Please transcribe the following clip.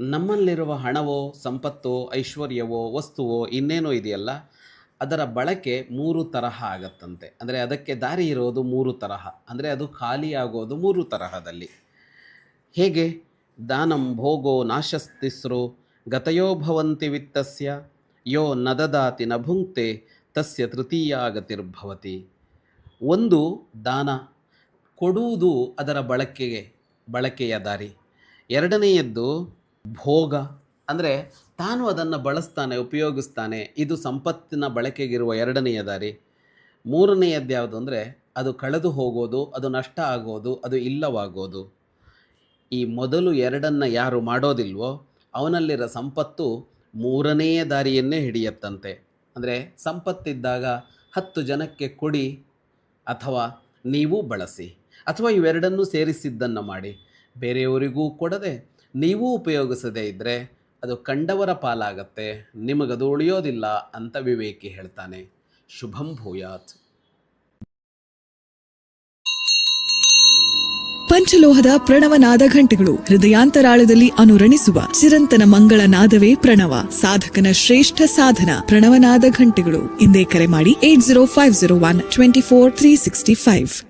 ನಮ್ಮಲ್ಲಿರುವ ಹಣವೋ, ಸಂಪತ್ತೋ, ಐಶ್ವರ್ಯವೋ, ವಸ್ತುವೋ ಇನ್ನೇನೋ ಇದೆಯಲ್ಲ, ಅದರ ಬಳಕೆ 3 ತರಹ ಆಗತ್ತಂತೆ. ಅಂದರೆ ಅದಕ್ಕೆ ದಾರಿ ಇರೋದು 3 ತರಹ. ಅಂದರೆ ಅದು ಖಾಲಿಯಾಗೋದು 3 ತರಹದಲ್ಲಿ. ಹೇಗೆ? ದಾನಂ ಭೋಗೋ ನಾಶಸ್ತಿಸ್ರೋ ಗತಯೋ ಭವಂತಿ ವಿತ್ತಸ್ಯ ಯೋ ನ ದದಾತಿ ನ ಭುಂಕ್ತೆ ತಸ್ಯ ತೃತೀಯಾ ಗತಿರ್ಭವತಿ. ಒಂದು ದಾನ, ಕೊಡುವುದು ಅದರ ಬಳಕೆಯ ದಾರಿ. ಎರಡನೆಯದ್ದು ಭೋಗ, ಅಂದರೆ ತಾನು ಅದನ್ನು ಬಳಸ್ತಾನೆ, ಉಪಯೋಗಿಸ್ತಾನೆ. ಇದು ಸಂಪತ್ತಿನ ಬಳಕೆಗಿರುವ ಎರಡನೆಯ ದಾರಿ. ಮೂರನೆಯದ್ದು ಯಾವುದು ಅಂದರೆ ಅದು ಕಳೆದು ಹೋಗೋದು, ಅದು ನಷ್ಟ ಆಗೋದು, ಅದು ಇಲ್ಲವಾಗೋದು. ಈ ಮೊದಲು ಎರಡನ್ನು ಯಾರು ಮಾಡೋದಿಲ್ವೋ ಅವನಲ್ಲಿರೋ ಸಂಪತ್ತು ಮೂರನೆಯ ದಾರಿಯನ್ನೇ ಹಿಡಿಯತ್ತಂತೆ. ಅಂದರೆ ಸಂಪತ್ತಿದ್ದಾಗ 10 ಜನಕ್ಕೆ ಕೊಡಿ, ಅಥವಾ ನೀವು ಬಳಸಿ, ಅಥವಾ ಇವೆರಡನ್ನೂ ಸೇರಿಸಿದ್ದನ್ನು ಮಾಡಿ. ಬೇರೆಯವರಿಗೂ ಕೊಡದೆ ನೀವೂ ಉಪಯೋಗಿಸದೇ ಇದ್ದರೆ ಅದು ಕಂಡವರ ಪಾಲಾಗತ್ತೆ, ನಿಮಗದು ಉಳಿಯೋದಿಲ್ಲ ಅಂತ ವಿವೇಕಿ ಹೇಳ್ತಾನೆ. ಶುಭಂ ಭೂಯಾತ್. ಪಂಚಲೋಹದ ಪ್ರಣವನಾದ ಘಂಟೆಗಳು ಹೃದಯಾಂತರಾಳದಲ್ಲಿ ಅನುರಣಿಸುವ ಚಿರಂತನ ಮಂಗಳ ನಾದವೇ ಪ್ರಣವ. ಸಾಧಕನ ಶ್ರೇಷ್ಠ ಸಾಧನ ಪ್ರಣವನಾದ ಘಂಟೆಗಳು. ಇಂದೇ ಕರೆ ಮಾಡಿ 80501 24365.